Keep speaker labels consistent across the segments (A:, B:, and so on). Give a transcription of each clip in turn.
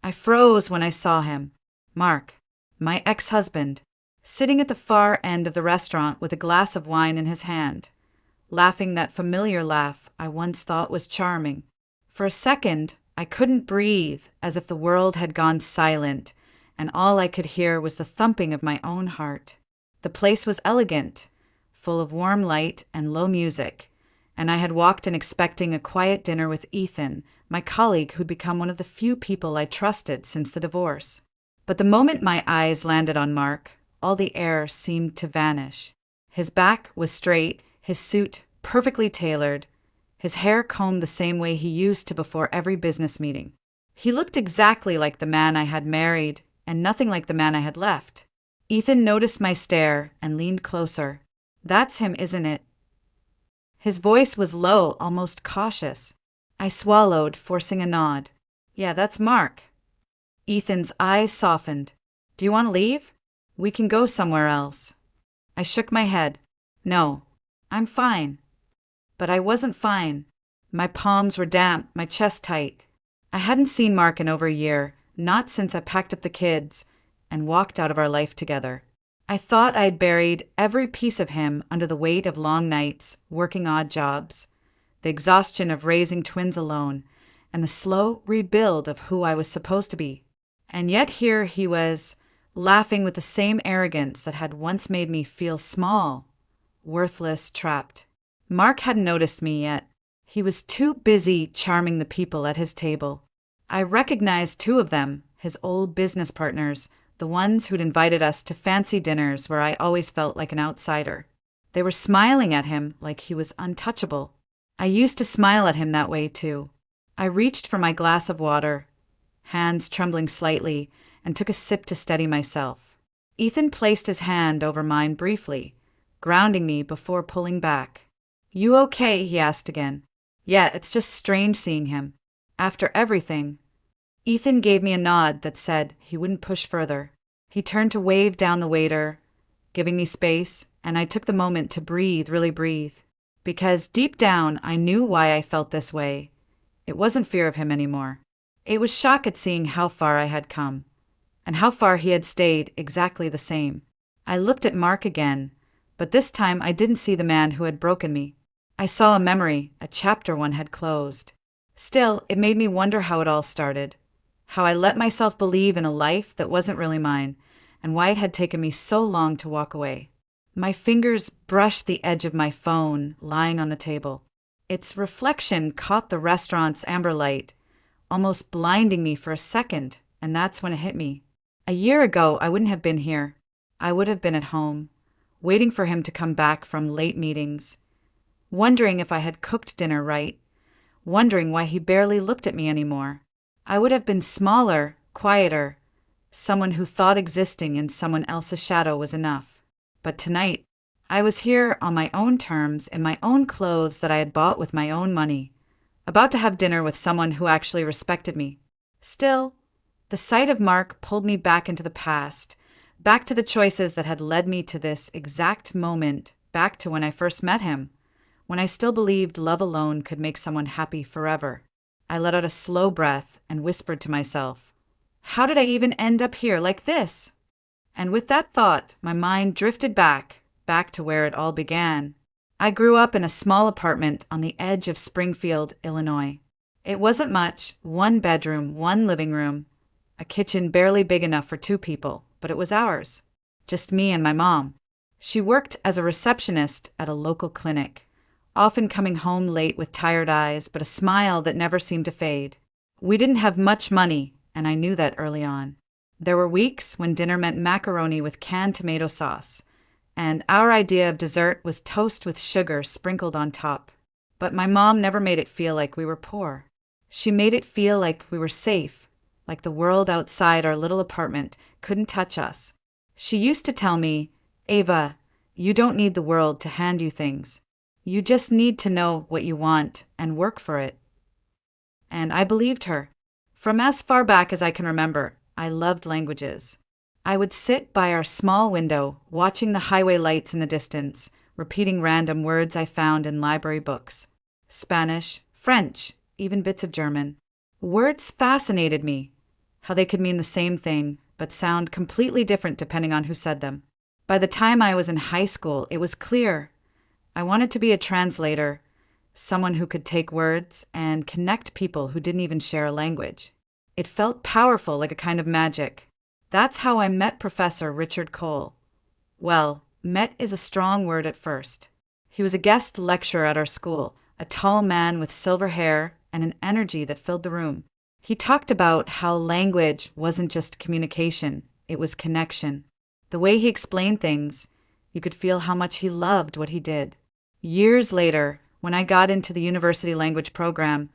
A: I froze when I saw him. Mark, my ex-husband, sitting at the far end of the restaurant with a glass of wine in his hand, laughing that familiar laugh I once thought was charming. For a second, I couldn't breathe, as if the world had gone silent, and all I could hear was the thumping of my own heart. The place was elegant, full of warm light and low music, and I had walked in expecting a quiet dinner with Ethan, my colleague who'd become one of the few people I trusted since the divorce. But the moment my eyes landed on Mark, all the air seemed to vanish. His back was straight, his suit perfectly tailored, his hair combed the same way he used to before every business meeting. He looked exactly like the man I had married, and nothing like the man I had left. Ethan noticed my stare and leaned closer. "That's him, isn't it?" His voice was low, almost cautious. I swallowed, forcing a nod. "Yeah, that's Mark." Ethan's eyes softened. "Do you want to leave? We can go somewhere else." I shook my head. "No, I'm fine." But I wasn't fine. My palms were damp, my chest tight. I hadn't seen Mark in over a year, not since I packed up the kids and walked out of our life together. I thought I had buried every piece of him under the weight of long nights, working odd jobs, the exhaustion of raising twins alone, and the slow rebuild of who I was supposed to be. And yet here he was, laughing with the same arrogance that had once made me feel small, worthless, trapped. Mark hadn't noticed me yet. He was too busy charming the people at his table. I recognized two of them, his old business partners, the ones who'd invited us to fancy dinners where I always felt like an outsider. They were smiling at him like he was untouchable. I used to smile at him that way too. I reached for my glass of water, hands trembling slightly, and took a sip to steady myself. Ethan placed his hand over mine briefly, grounding me before pulling back. "You okay?" he asked again. "Yeah, it's just strange seeing him. After everything." Ethan gave me a nod that said he wouldn't push further. He turned to wave down the waiter, giving me space, and I took the moment to breathe, really breathe. Because deep down, I knew why I felt this way. It wasn't fear of him anymore. It was shock at seeing how far I had come, and how far he had stayed exactly the same. I looked at Mark again, but this time I didn't see the man who had broken me. I saw a memory, a chapter one had closed. Still, it made me wonder how it all started, how I let myself believe in a life that wasn't really mine, and why it had taken me so long to walk away. My fingers brushed the edge of my phone lying on the table. Its reflection caught the restaurant's amber light, almost blinding me for a second, and that's when it hit me. A year ago, I wouldn't have been here. I would have been at home, waiting for him to come back from late meetings, wondering if I had cooked dinner right, wondering why he barely looked at me anymore. I would have been smaller, quieter, someone who thought existing in someone else's shadow was enough. But tonight, I was here on my own terms, in my own clothes that I had bought with my own money, about to have dinner with someone who actually respected me. Still, the sight of Mark pulled me back into the past, back to the choices that had led me to this exact moment, back to when I first met him, when I still believed love alone could make someone happy forever. I let out a slow breath and whispered to myself, "How did I even end up here like this?" And with that thought, my mind drifted back to where it all began. I grew up in a small apartment on the edge of Springfield, Illinois. It wasn't much, one bedroom, one living room, a kitchen barely big enough for two people, but it was ours. Just me and my mom. She worked as a receptionist at a local clinic, often coming home late with tired eyes, but a smile that never seemed to fade. We didn't have much money, and I knew that early on. There were weeks when dinner meant macaroni with canned tomato sauce, and our idea of dessert was toast with sugar sprinkled on top. But my mom never made it feel like we were poor. She made it feel like we were safe, like the world outside our little apartment couldn't touch us. She used to tell me, "Ava, you don't need the world to hand you things. You just need to know what you want and work for it." And I believed her. From as far back as I can remember, I loved languages. I would sit by our small window, watching the highway lights in the distance, repeating random words I found in library books. Spanish, French, even bits of German. Words fascinated me. how they could mean the same thing, but sound completely different depending on who said them. By the time I was in high school, it was clear. I wanted to be a translator, someone who could take words and connect people who didn't even share a language. It felt powerful, like a kind of magic. That's how I met Professor Richard Cole. Well, met is a strong word at first. He was a guest lecturer at our school, a tall man with silver hair and an energy that filled the room. He talked about how language wasn't just communication, it was connection. The way he explained things, you could feel how much he loved what he did. Years later, when I got into the university language program,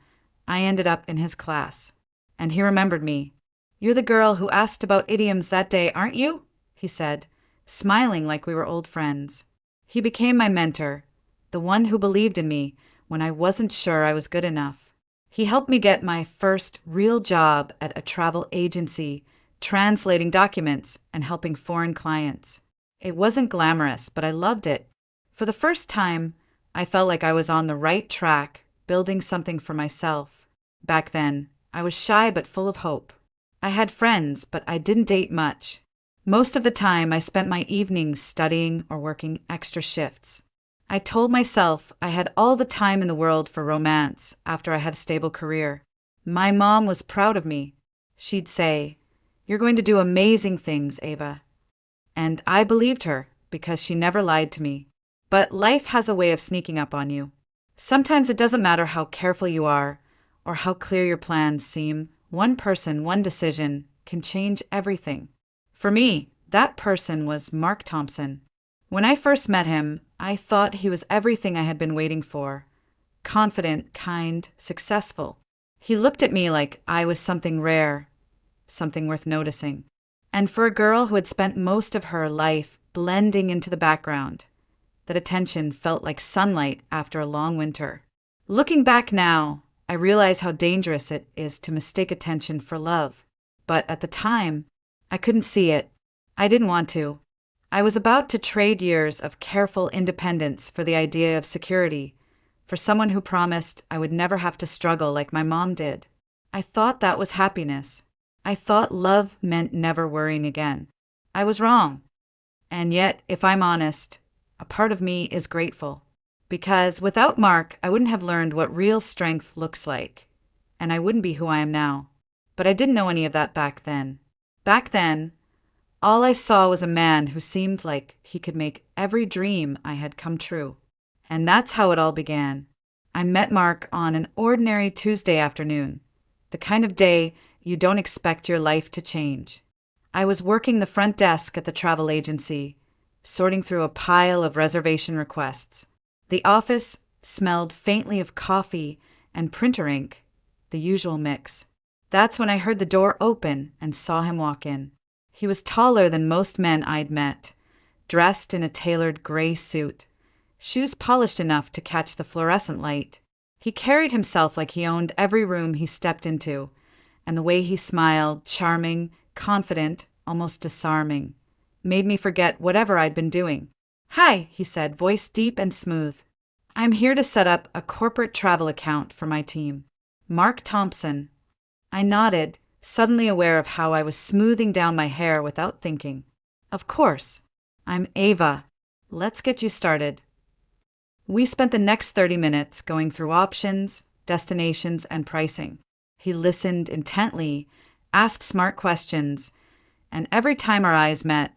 A: I ended up in his class. And he remembered me. "You're the girl who asked about idioms that day, aren't you?" he said, smiling like we were old friends. He became my mentor, the one who believed in me when I wasn't sure I was good enough. He helped me get my first real job at a travel agency, translating documents and helping foreign clients. It wasn't glamorous, but I loved it. For the first time, I felt like I was on the right track, building something for myself. Back then, I was shy but full of hope. I had friends, but I didn't date much. Most of the time, I spent my evenings studying or working extra shifts. I told myself I had all the time in the world for romance after I had a stable career. My mom was proud of me. She'd say, "You're going to do amazing things, Ava." And I believed her because she never lied to me. But life has a way of sneaking up on you. Sometimes it doesn't matter how careful you are or how clear your plans seem. One person, one decision can change everything. For me, that person was Mark Thompson. When I first met him, I thought he was everything I had been waiting for. Confident, kind, successful. He looked at me like I was something rare, something worth noticing. And for a girl who had spent most of her life blending into the background, that attention felt like sunlight after a long winter. Looking back now, I realize how dangerous it is to mistake attention for love. But at the time, I couldn't see it. I didn't want to. I was about to trade years of careful independence for the idea of security, for someone who promised I would never have to struggle like my mom did. I thought that was happiness. I thought love meant never worrying again. I was wrong. And yet, if I'm honest, a part of me is grateful. Because without Mark, I wouldn't have learned what real strength looks like. And I wouldn't be who I am now. But I didn't know any of that back then. Back then, all I saw was a man who seemed like he could make every dream I had come true. And that's how it all began. I met Mark on an ordinary Tuesday afternoon, the kind of day you don't expect your life to change. I was working the front desk at the travel agency, sorting through a pile of reservation requests. The office smelled faintly of coffee and printer ink, the usual mix. That's when I heard the door open and saw him walk in. He was taller than most men I'd met, dressed in a tailored gray suit, shoes polished enough to catch the fluorescent light. He carried himself like he owned every room he stepped into, and the way he smiled, charming, confident, almost disarming, made me forget whatever I'd been doing. "Hi," he said, voice deep and smooth. "I'm here to set up a corporate travel account for my team. Mark Thompson." I nodded, suddenly aware of how I was smoothing down my hair without thinking. "Of course. I'm Ava. Let's get you started." We spent the next 30 minutes going through options, destinations, and pricing. He listened intently, asked smart questions, and every time our eyes met,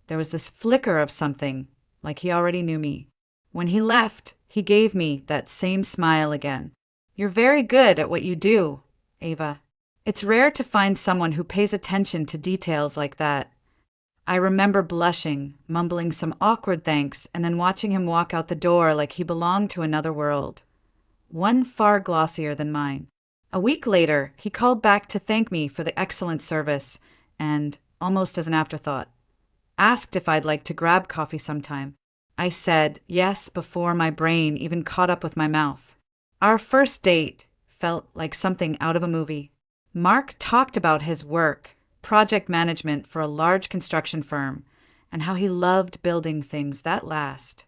A: there was this flicker of something, like he already knew me. When he left, he gave me that same smile again. "You're very good at what you do, Ava. It's rare to find someone who pays attention to details like that." I remember blushing, mumbling some awkward thanks, and then watching him walk out the door like he belonged to another world, one far glossier than mine. A week later, he called back to thank me for the excellent service and, almost as an afterthought, asked if I'd like to grab coffee sometime. I said yes before my brain even caught up with my mouth. Our first date felt like something out of a movie. Mark talked about his work, project management for a large construction firm, and how he loved building things that last.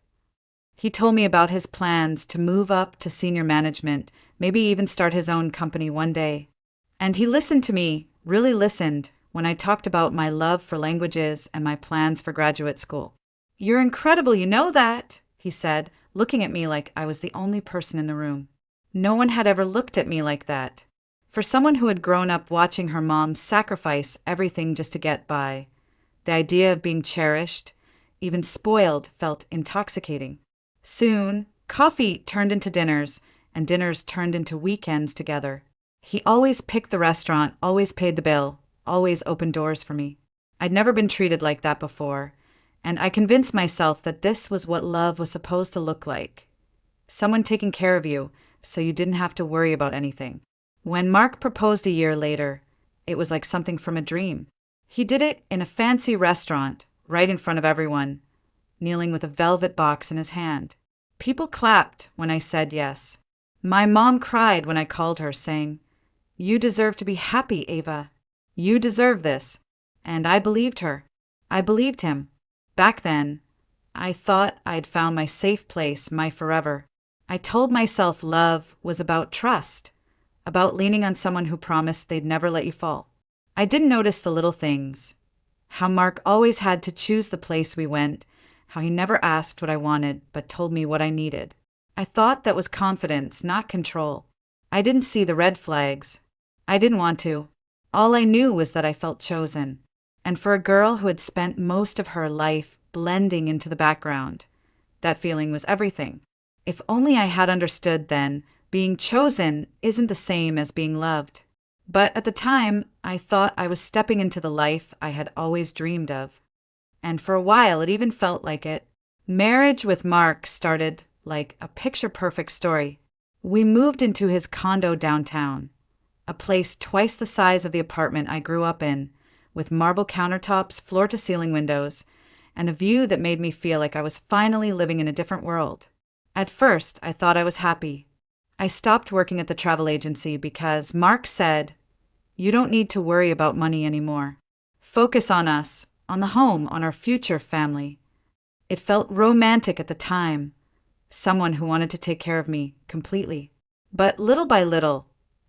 A: He told me about his plans to move up to senior management, maybe even start his own company one day. And he listened to me really listened when I talked about my love for languages and my plans for graduate school. "You're incredible, you know that," he said, looking at me like I was the only person in the room. No one had ever looked at me like that. For someone who had grown up watching her mom sacrifice everything just to get by, the idea of being cherished, even spoiled, felt intoxicating. Soon, coffee turned into dinners, and dinners turned into weekends together. He always picked the restaurant, always paid the bill, always opened doors for me. I'd never been treated like that before, and I convinced myself that this was what love was supposed to look like. Someone taking care of you, so you didn't have to worry about anything. When Mark proposed a year later, it was like something from a dream. He did it in a fancy restaurant, right in front of everyone, kneeling with a velvet box in his hand. People clapped when I said yes. My mom cried when I called her, saying, "You deserve to be happy, Ava. You deserve this." And I believed her. I believed him. Back then, I thought I'd found my safe place, my forever. I told myself love was about trust, about leaning on someone who promised they'd never let you fall. I didn't notice the little things. How Mark always had to choose the place we went, how he never asked what I wanted, but told me what I needed. I thought that was confidence, not control. I didn't see the red flags. I didn't want to. All I knew was that I felt chosen. And for a girl who had spent most of her life blending into the background, that feeling was everything. If only I had understood then, being chosen isn't the same as being loved. But at the time, I thought I was stepping into the life I had always dreamed of. And for a while, it even felt like it. Marriage with Mark started like a picture-perfect story. We moved into his condo downtown, a place twice the size of the apartment I grew up in, with marble countertops, floor-to-ceiling windows, and a view that made me feel like I was finally living in a different world. At first, I thought I was happy. I stopped working at the travel agency because Mark said, "You don't need to worry about money anymore. Focus on us, on the home, on our future family." It felt romantic at the time, someone who wanted to take care of me completely. But little by little,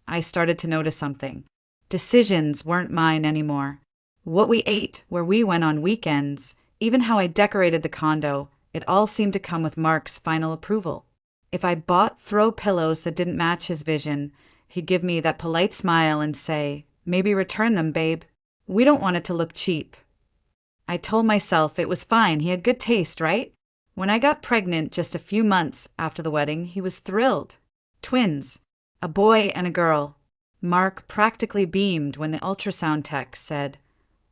A: I started to notice something. Decisions weren't mine anymore. What we ate, where we went on weekends, even how I decorated the condo, it all seemed to come with Mark's final approval. If I bought throw pillows that didn't match his vision, he'd give me that polite smile and say, "Maybe return them, babe. We don't want it to look cheap." I told myself it was fine, he had good taste, right? When I got pregnant just a few months after the wedding, he was thrilled. Twins, a boy and a girl. Mark practically beamed when the ultrasound tech said,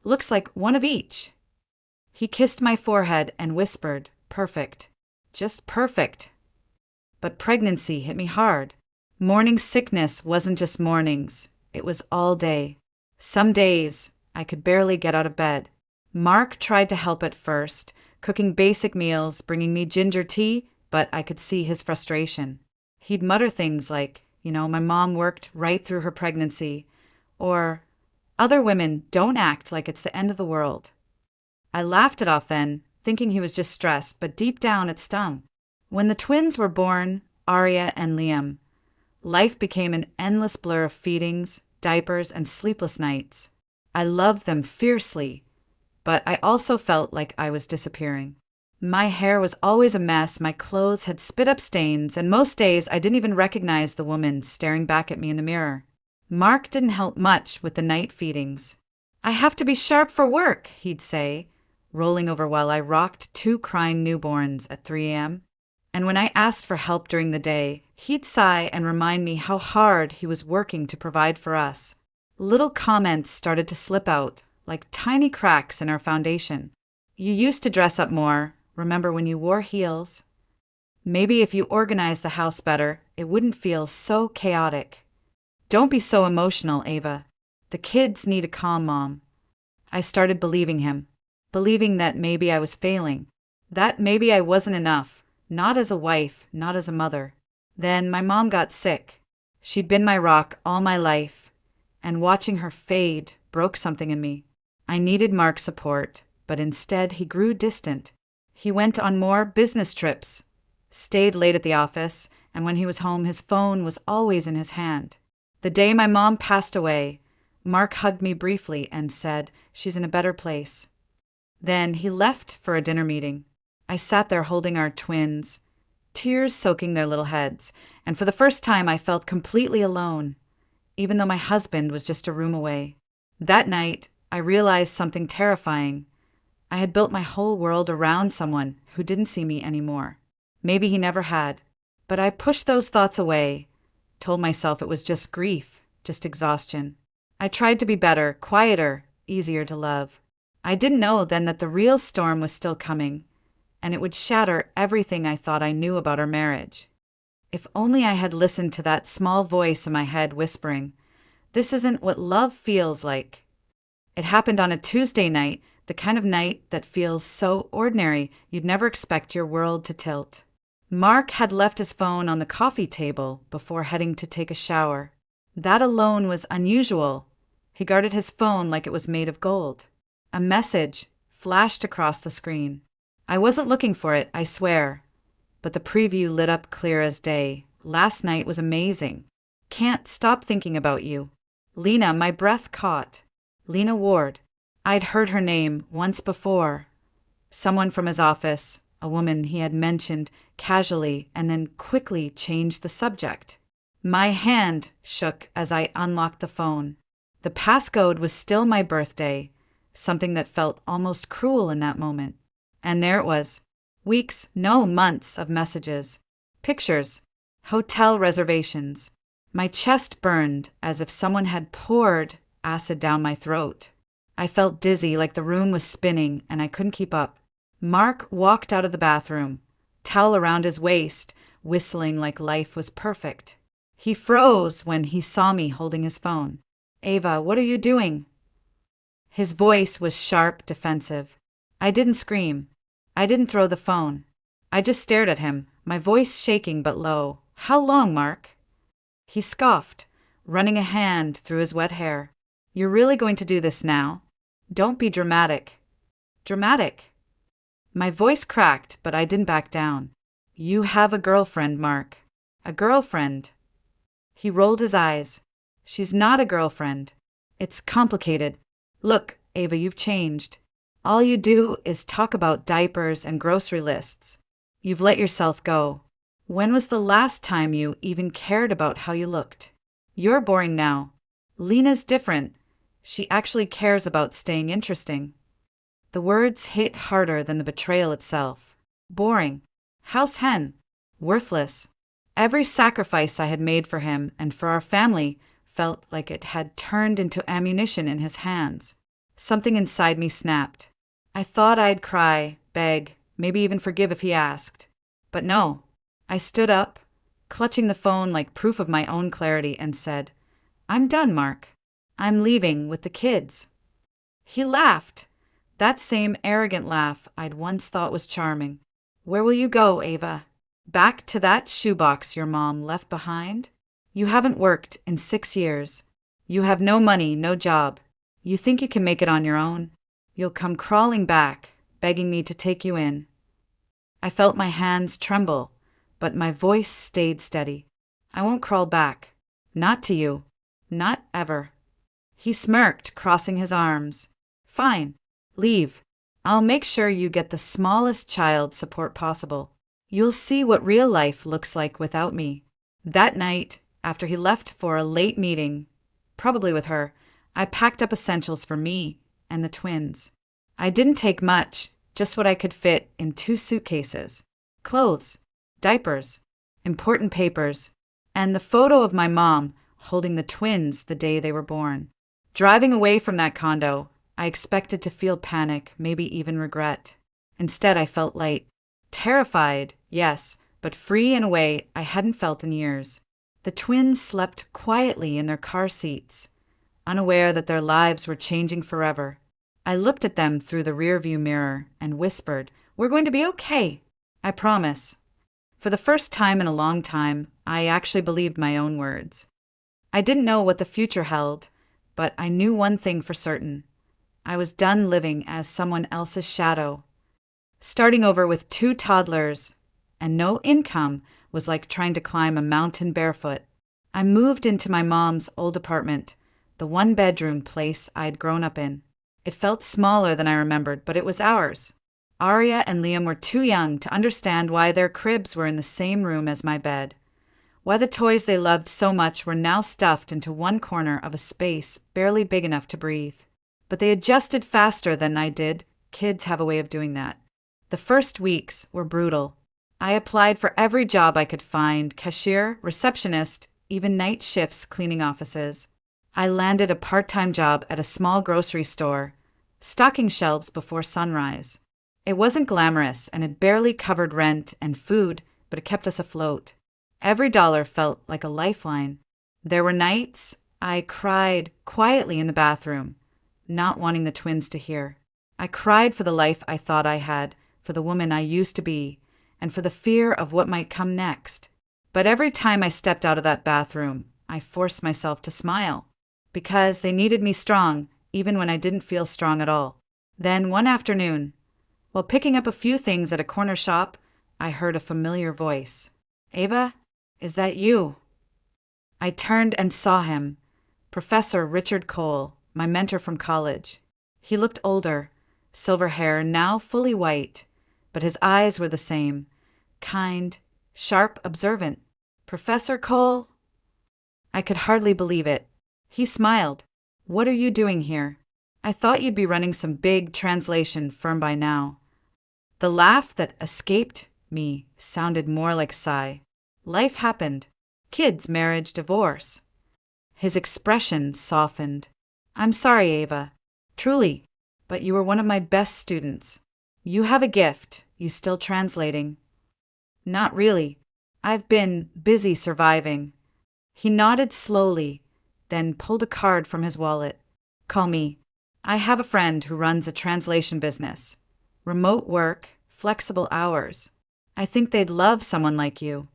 A: "Looks like one of each." He kissed my forehead and whispered, "Perfect. Just perfect." But pregnancy hit me hard. Morning sickness wasn't just mornings, it was all day. Some days, I could barely get out of bed. Mark tried to help at first, cooking basic meals, bringing me ginger tea, but I could see his frustration. He'd mutter things like, "My mom worked right through her pregnancy," or, "Other women don't act like it's the end of the world." I laughed it off then, thinking he was just stressed, but deep down it stung. When the twins were born, Arya and Liam, life became an endless blur of feedings, diapers, and sleepless nights. I loved them fiercely, but I also felt like I was disappearing. My hair was always a mess, my clothes had spit up stains, and most days I didn't even recognize the woman staring back at me in the mirror. Mark didn't help much with the night feedings. "I have to be sharp for work," he'd say, rolling over while I rocked 2 crying newborns at 3 a.m. And when I asked for help during the day, he'd sigh and remind me how hard he was working to provide for us. Little comments started to slip out, like tiny cracks in our foundation. "You used to dress up more. Remember when you wore heels? Maybe if you organized the house better, it wouldn't feel so chaotic. Don't be so emotional, Ava. The kids need a calm mom." I started believing him, believing that maybe I was failing, that maybe I wasn't enough, not as a wife, not as a mother. Then my mom got sick. She'd been my rock all my life, and watching her fade broke something in me. I needed Mark's support, but instead he grew distant. He went on more business trips, stayed late at the office, and when he was home, his phone was always in his hand. The day my mom passed away, Mark hugged me briefly and said, "She's in a better place." Then he left for a dinner meeting. I sat there holding our twins, tears soaking their little heads, and for the first time I felt completely alone, even though my husband was just a room away. That night, I realized something terrifying. I had built my whole world around someone who didn't see me anymore. Maybe he never had. But I pushed those thoughts away, told myself it was just grief, just exhaustion. I tried to be better, quieter, easier to love. I didn't know then that the real storm was still coming, and it would shatter everything I thought I knew about our marriage. If only I had listened to that small voice in my head whispering, "This isn't what love feels like." It happened on a Tuesday night, the kind of night that feels so ordinary you'd never expect your world to tilt. Mark had left his phone on the coffee table before heading to take a shower. That alone was unusual. He guarded his phone like it was made of gold. A message flashed across the screen. I wasn't looking for it, I swear. But the preview lit up clear as day. "Last night was amazing. Can't stop thinking about you. Lena," my breath caught. Lena Ward. I'd heard her name once before. Someone from his office, a woman he had mentioned casually and then quickly changed the subject. My hand shook as I unlocked the phone. The passcode was still my birthday, something that felt almost cruel in that moment. And there it was. Weeks, no months of messages, pictures, hotel reservations. My chest burned as if someone had poured acid down my throat. I felt dizzy, like the room was spinning, and I couldn't keep up. Mark walked out of the bathroom, towel around his waist, whistling like life was perfect. He froze when he saw me holding his phone. "Ava, what are you doing?" His voice was sharp, defensive. I didn't scream. I didn't throw the phone. I just stared at him, my voice shaking but low. "How long, Mark?" He scoffed, running a hand through his wet hair. "You're really going to do this now? Don't be dramatic." Dramatic? My voice cracked, but I didn't back down. "You have a girlfriend, Mark. A girlfriend." He rolled his eyes. "She's not a girlfriend. It's complicated. Look, Ava, you've changed. All you do is talk about diapers and grocery lists. You've let yourself go. When was the last time you even cared about how you looked? You're boring now. Lena's different. She actually cares about staying interesting." The words hit harder than the betrayal itself. Boring. House hen. Worthless. Every sacrifice I had made for him and for our family felt like it had turned into ammunition in his hands. Something inside me snapped. I thought I'd cry, beg, maybe even forgive if he asked. But no. I stood up, clutching the phone like proof of my own clarity, and said, "I'm done, Mark. I'm leaving with the kids." He laughed. That same arrogant laugh I'd once thought was charming. "Where will you go, Ava? Back to that shoebox your mom left behind? You haven't worked in 6 years. You have no money, no job. You think you can make it on your own? You'll come crawling back, begging me to take you in." I felt my hands tremble, but my voice stayed steady. "I won't crawl back. Not to you. Not ever." He smirked, crossing his arms. "Fine. Leave. I'll make sure you get the smallest child support possible. You'll see what real life looks like without me." That night, after he left for a late meeting, probably with her, I packed up essentials for me and the twins. I didn't take much, just what I could fit in 2 suitcases. Clothes, diapers, important papers, and the photo of my mom holding the twins the day they were born. Driving away from that condo, I expected to feel panic, maybe even regret. Instead, I felt light. Terrified, yes, but free in a way I hadn't felt in years. The twins slept quietly in their car seats, unaware that their lives were changing forever. I looked at them through the rearview mirror and whispered, "We're going to be okay. I promise." For the first time in a long time, I actually believed my own words. I didn't know what the future held, but I knew one thing for certain. I was done living as someone else's shadow. Starting over with 2 toddlers and no income was like trying to climb a mountain barefoot. I moved into my mom's old apartment, the one-bedroom place I'd grown up in. It felt smaller than I remembered, but it was ours. Arya and Liam were too young to understand why their cribs were in the same room as my bed, why the toys they loved so much were now stuffed into one corner of a space barely big enough to breathe. But they adjusted faster than I did. Kids have a way of doing that. The first weeks were brutal. I applied for every job I could find: cashier, receptionist, even night shifts cleaning offices. I landed a part-time job at a small grocery store, stocking shelves before sunrise. It wasn't glamorous, and it barely covered rent and food, but it kept us afloat. Every dollar felt like a lifeline. There were nights I cried quietly in the bathroom, not wanting the twins to hear. I cried for the life I thought I had, for the woman I used to be, and for the fear of what might come next. But every time I stepped out of that bathroom, I forced myself to smile, because they needed me strong, even when I didn't feel strong at all. Then one afternoon, while picking up a few things at a corner shop, I heard a familiar voice. "Ava, is that you?" I turned and saw him, Professor Richard Cole, my mentor from college. He looked older, silver hair, now fully white, but his eyes were the same, kind, sharp, observant. "Professor Cole?" I could hardly believe it. He smiled. "What are you doing here? I thought you'd be running some big translation firm by now." The laugh that escaped me sounded more like a sigh. Life happened. Kids, marriage, divorce. His expression softened. "I'm sorry, Ava. Truly. But you were one of my best students. You have a gift. You still translating?" "Not really. I've been busy surviving." He nodded slowly, then pulled a card from his wallet. "Call me. I have a friend who runs a translation business. Remote work, flexible hours. I think they'd love someone like you."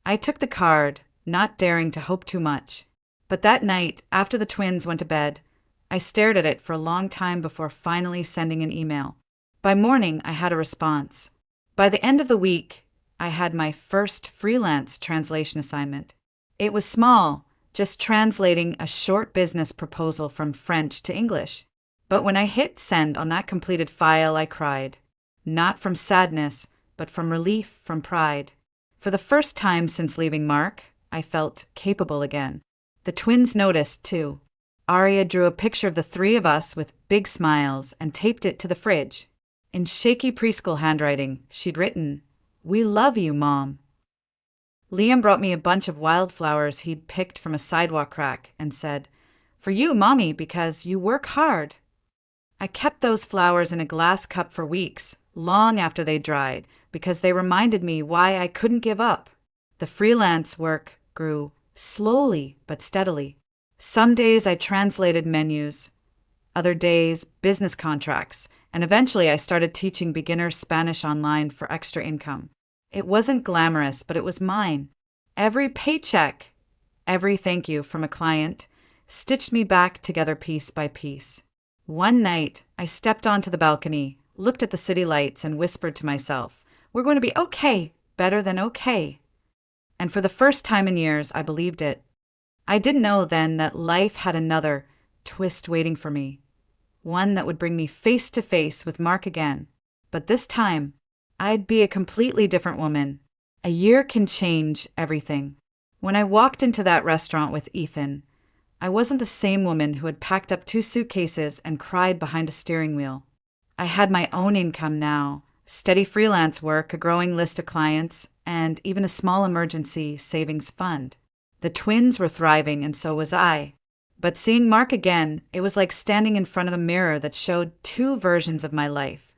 A: I took the card, not daring to hope too much. But that night, after the twins went to bed, I stared at it for a long time before finally sending an email. By morning, I had a response. By the end of the week, I had my first freelance translation assignment. It was small, just translating a short business proposal from French to English. But when I hit send on that completed file, I cried. Not from sadness, but from relief, from pride. For the first time since leaving Mark, I felt capable again. The twins noticed, too. Arya drew a picture of the three of us with big smiles and taped it to the fridge. In shaky preschool handwriting, she'd written, "We love you, Mom." Liam brought me a bunch of wildflowers he'd picked from a sidewalk crack and said, "For you, Mommy, because you work hard." I kept those flowers in a glass cup for weeks, long after they dried, because they reminded me why I couldn't give up. The freelance work grew slowly but steadily. Some days I translated menus, other days business contracts, and eventually I started teaching beginner Spanish online for extra income. It wasn't glamorous, but it was mine. Every paycheck, every thank you from a client, stitched me back together piece by piece. One night, I stepped onto the balcony, looked at the city lights, and whispered to myself, "We're going to be okay, better than okay." And for the first time in years, I believed it. I didn't know then that life had another twist waiting for me, one that would bring me face to face with Mark again. But this time, I'd be a completely different woman. A year can change everything. When I walked into that restaurant with Ethan, I wasn't the same woman who had packed up 2 suitcases and cried behind a steering wheel. I had my own income now, steady freelance work, a growing list of clients, and even a small emergency savings fund. The twins were thriving, and so was I. But seeing Mark again, it was like standing in front of a mirror that showed 2 versions of my life,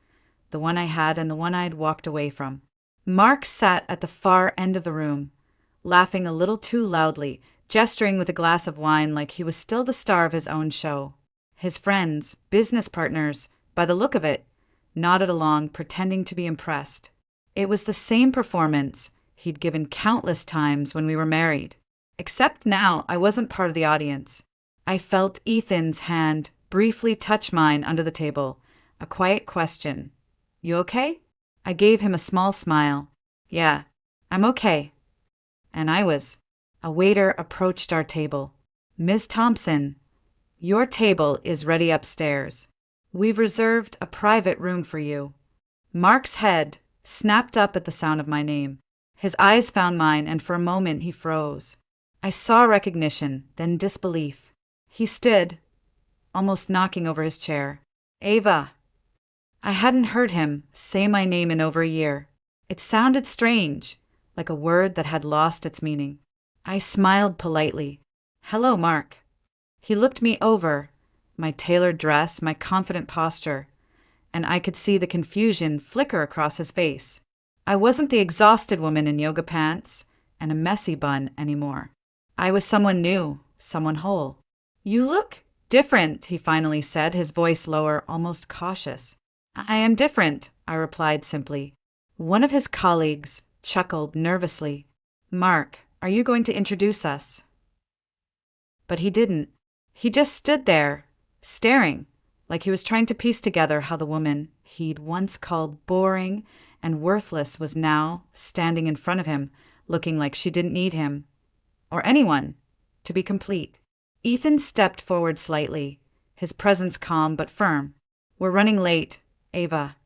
A: the one I had and the one I'd walked away from. Mark sat at the far end of the room, laughing a little too loudly, gesturing with a glass of wine like he was still the star of his own show. His friends, business partners, by the look of it, nodded along, pretending to be impressed. It was the same performance he'd given countless times when we were married. Except now, I wasn't part of the audience. I felt Ethan's hand briefly touch mine under the table, a quiet question. "You okay?" I gave him a small smile. "Yeah, I'm okay." And I was. A waiter approached our table. "Miss Thompson." Your table is ready upstairs. We've reserved a private room for you." Mark's head snapped up at the sound of my name. His eyes found mine, and for a moment he froze. I saw recognition, then disbelief. He stood, almost knocking over his chair. "Ava." I hadn't heard him say my name in over a year. It sounded strange, like a word that had lost its meaning. I smiled politely. "Hello, Mark." He looked me over, my tailored dress, my confident posture, and I could see the confusion flicker across his face. I wasn't the exhausted woman in yoga pants and a messy bun anymore. I was someone new, someone whole. "You look different," he finally said, his voice lower, almost cautious. "I am different," I replied simply. One of his colleagues chuckled nervously. "Mark, are you going to introduce us?" But he didn't. He just stood there, staring, like he was trying to piece together how the woman he'd once called boring and worthless was now standing in front of him, looking like she didn't need him, or anyone, to be complete. Ethan stepped forward slightly, his presence calm but firm. "We're running late, Ava."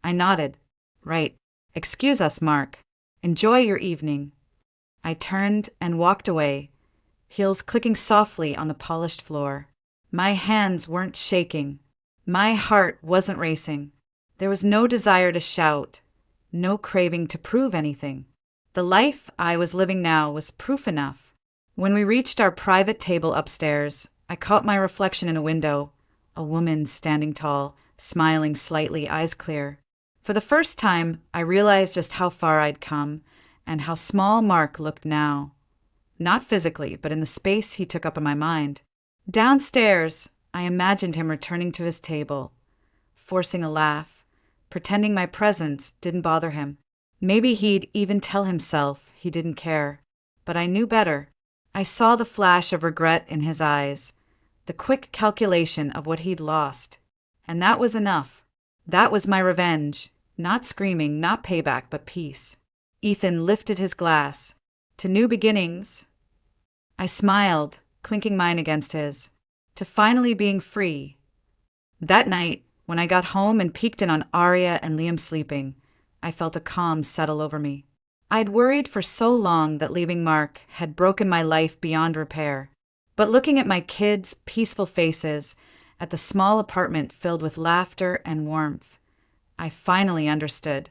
A: I nodded. "Right. Excuse us, Mark. Enjoy your evening." I turned and walked away, heels clicking softly on the polished floor. My hands weren't shaking. My heart wasn't racing. There was no desire to shout, no craving to prove anything. The life I was living now was proof enough. When we reached our private table upstairs, I caught my reflection in a window, a woman standing tall, smiling slightly, eyes clear. For the first time, I realized just how far I'd come and how small Mark looked now. Not physically, but in the space he took up in my mind. Downstairs, I imagined him returning to his table, forcing a laugh, pretending my presence didn't bother him. Maybe he'd even tell himself he didn't care. But I knew better. I saw the flash of regret in his eyes, the quick calculation of what he'd lost. And that was enough. That was my revenge. Not screaming, not payback, but peace. Ethan lifted his glass. "To new beginnings." I smiled, clinking mine against his. "To finally being free." That night, when I got home and peeked in on Arya and Liam sleeping, I felt a calm settle over me. I'd worried for so long that leaving Mark had broken my life beyond repair. But looking at my kids' peaceful faces, at the small apartment filled with laughter and warmth, I finally understood.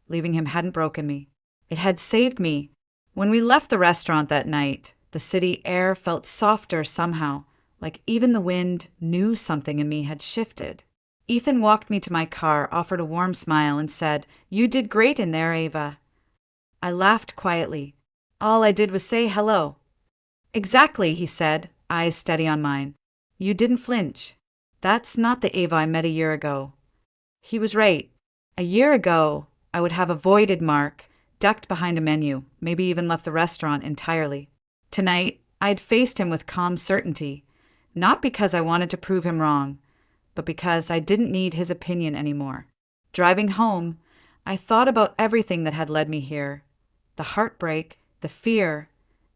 A: Leaving him hadn't broken me. It had saved me. When we left the restaurant that night, the city air felt softer somehow, like even the wind knew something in me had shifted. Ethan walked me to my car, offered a warm smile, and said, "You did great in there, Ava." I laughed quietly. All I did was say hello. "Exactly," he said, eyes steady on mine. "You didn't flinch. That's not the Ava I met a year ago." He was right. A year ago, I would have avoided Mark, ducked behind a menu, maybe even left the restaurant entirely. Tonight, I'd faced him with calm certainty, not because I wanted to prove him wrong, but because I didn't need his opinion anymore. Driving home, I thought about everything that had led me here. The heartbreak, the fear,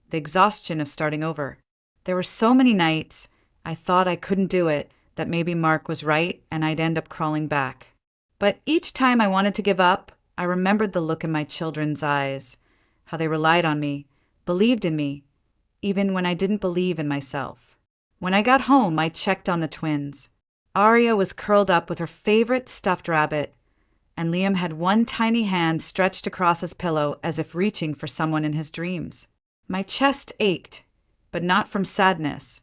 A: the exhaustion of starting over. There were so many nights I thought I couldn't do it, that maybe Mark was right and I'd end up crawling back. But each time I wanted to give up, I remembered the look in my children's eyes, how they relied on me, believed in me, even when I didn't believe in myself. When I got home, I checked on the twins. Arya was curled up with her favorite stuffed rabbit, and Liam had one tiny hand stretched across his pillow as if reaching for someone in his dreams. My chest ached, but not from sadness.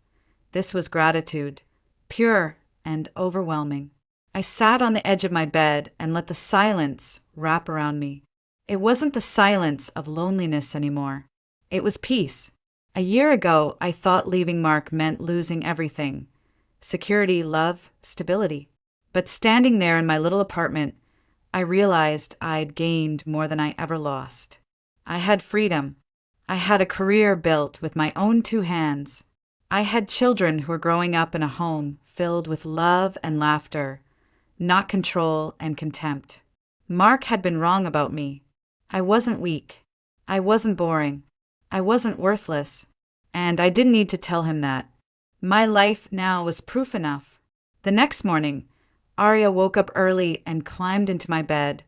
A: This was gratitude, pure and overwhelming. I sat on the edge of my bed and let the silence wrap around me. It wasn't the silence of loneliness anymore. It was peace. A year ago, I thought leaving Mark meant losing everything. Security, love, stability. But standing there in my little apartment, I realized I'd gained more than I ever lost. I had freedom. I had a career built with my own two hands. I had children who were growing up in a home filled with love and laughter, not control and contempt. Mark had been wrong about me. I wasn't weak. I wasn't boring. I wasn't worthless. And I didn't need to tell him that. My life now was proof enough. The next morning, Arya woke up early and climbed into my bed,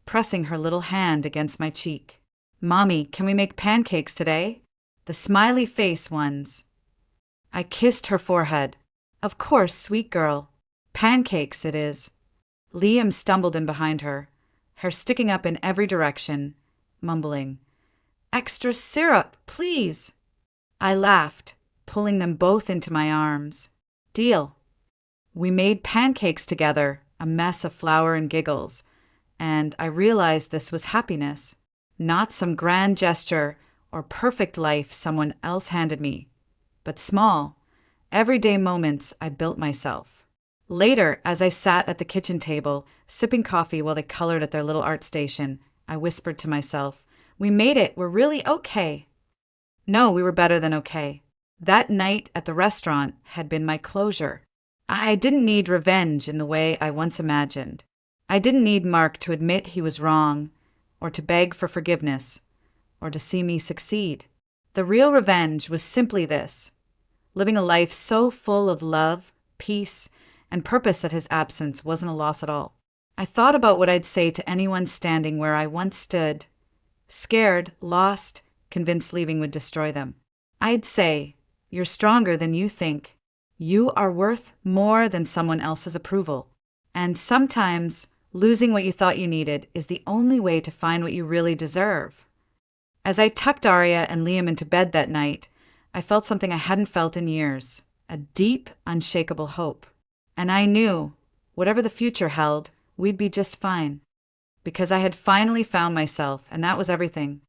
A: pressing her little hand against my cheek. "Mommy, can we make pancakes today?" The smiley face ones. I kissed her forehead. "Of course, sweet girl. Pancakes it is." Liam stumbled in behind her, hair sticking up in every direction, mumbling, "Extra syrup, please." I laughed, pulling them both into my arms. Deal. We made pancakes together, a mess of flour and giggles, and I realized this was happiness, not some grand gesture or perfect life someone else handed me, but small, everyday moments I built myself. Later, as I sat at the kitchen table, sipping coffee while they colored at their little art station, I whispered to myself, "We made it, we're really okay." No, we were better than okay. That night at the restaurant had been my closure. I didn't need revenge in the way I once imagined. I didn't need Mark to admit he was wrong, or to beg for forgiveness, or to see me succeed. The real revenge was simply this: living a life so full of love, peace, and purpose that his absence wasn't a loss at all. I thought about what I'd say to anyone standing where I once stood, scared, lost, convinced leaving would destroy them. I'd say, "You're stronger than you think. You are worth more than someone else's approval. And sometimes losing what you thought you needed is the only way to find what you really deserve." As I tucked Arya and Liam into bed that night, I felt something I hadn't felt in years, a deep, unshakable hope. And I knew, whatever the future held, we'd be just fine. Because I had finally found myself, and that was everything.